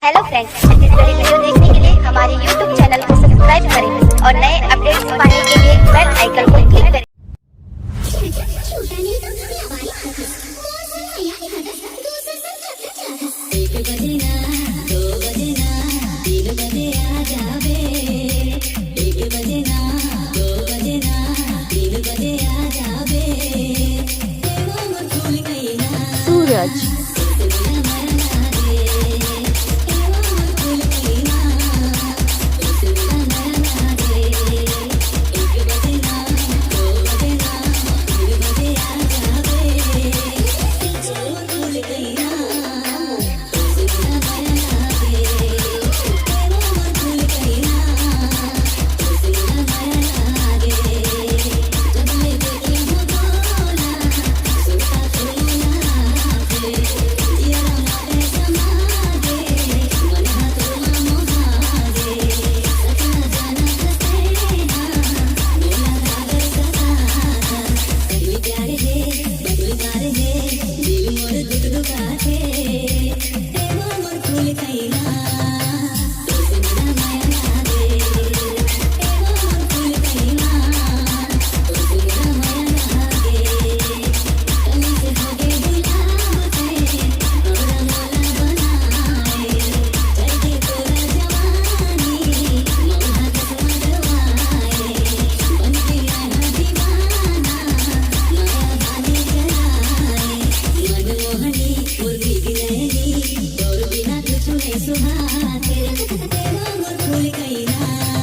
Hello friends, Chhattisgarhi video देखने के लिए हमारे YouTube चैनल को सब्सक्राइब करें और नए अपडेट्स पाने के लिए बेल आइकन को क्लिक करें। सूरज सुहा तेरे तेरा मोर फूल कईना